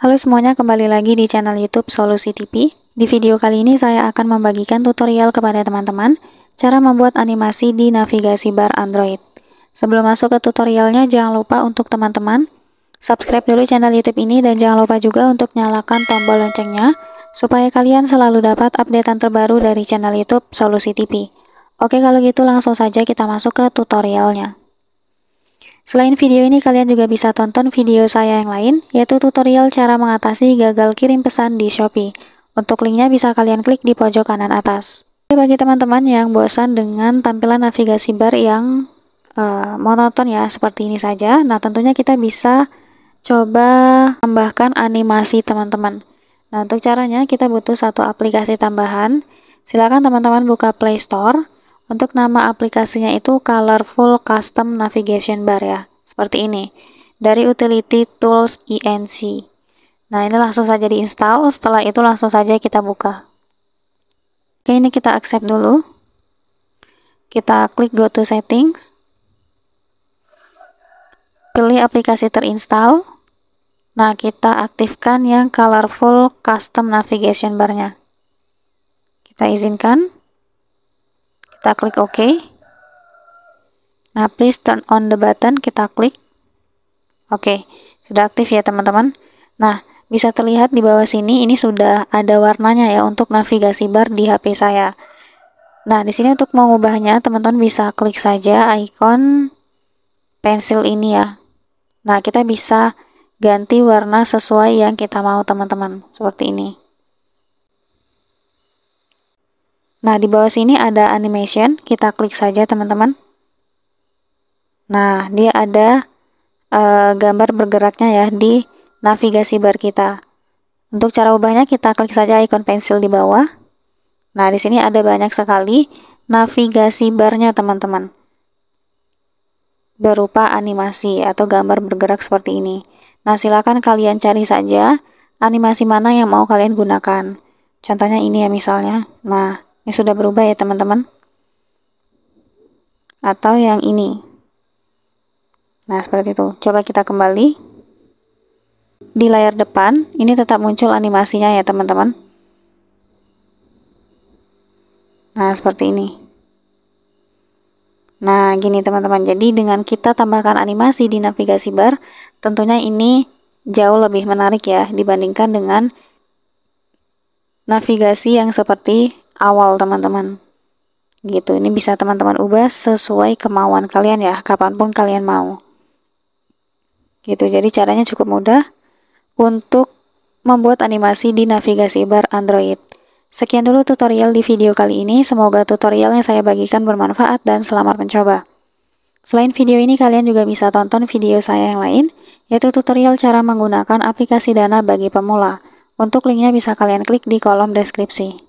Halo semuanya, kembali lagi di channel YouTube Solusi TV. Di video kali ini saya akan membagikan tutorial kepada teman-teman cara membuat animasi di navigasi bar Android. Sebelum masuk ke tutorialnya, jangan lupa untuk teman-teman subscribe dulu channel YouTube ini dan jangan lupa juga untuk nyalakan tombol loncengnya supaya kalian selalu dapat updatean terbaru dari channel YouTube Solusi TV. Oke, kalau gitu langsung saja kita masuk ke tutorialnya. Selain video ini, kalian juga bisa tonton video saya yang lain, yaitu tutorial cara mengatasi gagal kirim pesan di Shopee. Untuk linknya bisa kalian klik di pojok kanan atas. Bagi teman-teman yang bosan dengan tampilan navigasi bar yang monoton ya, seperti ini saja, nah tentunya kita bisa coba tambahkan animasi teman-teman. Nah, untuk caranya kita butuh satu aplikasi tambahan. Silakan teman-teman buka Play Store. Untuk nama aplikasinya itu Colorful Custom Navigation Bar ya, seperti ini, dari Utility Tools INC. Nah, ini langsung saja diinstal, setelah itu langsung saja kita buka. Oke, ini kita accept dulu. Kita klik Go to Settings. Pilih aplikasi terinstall. Nah, kita aktifkan yang Colorful Custom Navigation Bar-nya. Kita izinkan. Kita klik OK. Nah, please turn on the button, kita klik. Oke, sudah aktif ya teman-teman. Nah, bisa terlihat di bawah sini ini sudah ada warnanya ya untuk navigasi bar di HP saya. Nah, di sini untuk mengubahnya teman-teman bisa klik saja ikon pensil ini ya. Nah, kita bisa ganti warna sesuai yang kita mau teman-teman, seperti ini. Nah, di bawah sini ada animation, kita klik saja teman-teman. Nah, dia ada gambar bergeraknya ya di navigasi bar kita. Untuk cara ubahnya kita klik saja ikon pensil di bawah. Nah, di sini ada banyak sekali navigasi barnya teman-teman. Berupa animasi atau gambar bergerak seperti ini. Nah, silakan kalian cari saja animasi mana yang mau kalian gunakan. Contohnya ini ya misalnya. Nah, ini sudah berubah ya teman-teman. Atau yang ini. Nah, seperti itu. Coba kita kembali. Di layar depan, ini tetap muncul animasinya ya teman-teman. Nah, seperti ini. Nah, gini teman-teman. Jadi dengan kita tambahkan animasi di navigasi bar, tentunya ini jauh lebih menarik ya dibandingkan dengan navigasi yang seperti awal teman-teman. Gitu, ini bisa teman-teman ubah sesuai kemauan kalian ya, kapanpun kalian mau. Gitu, jadi caranya cukup mudah untuk membuat animasi di navigasi bar Android. Sekian dulu tutorial di video kali ini, semoga tutorial yang saya bagikan bermanfaat dan selamat mencoba. Selain video ini, kalian juga bisa tonton video saya yang lain, yaitu tutorial cara menggunakan aplikasi Dana bagi pemula. Untuk linknya bisa kalian klik di kolom deskripsi.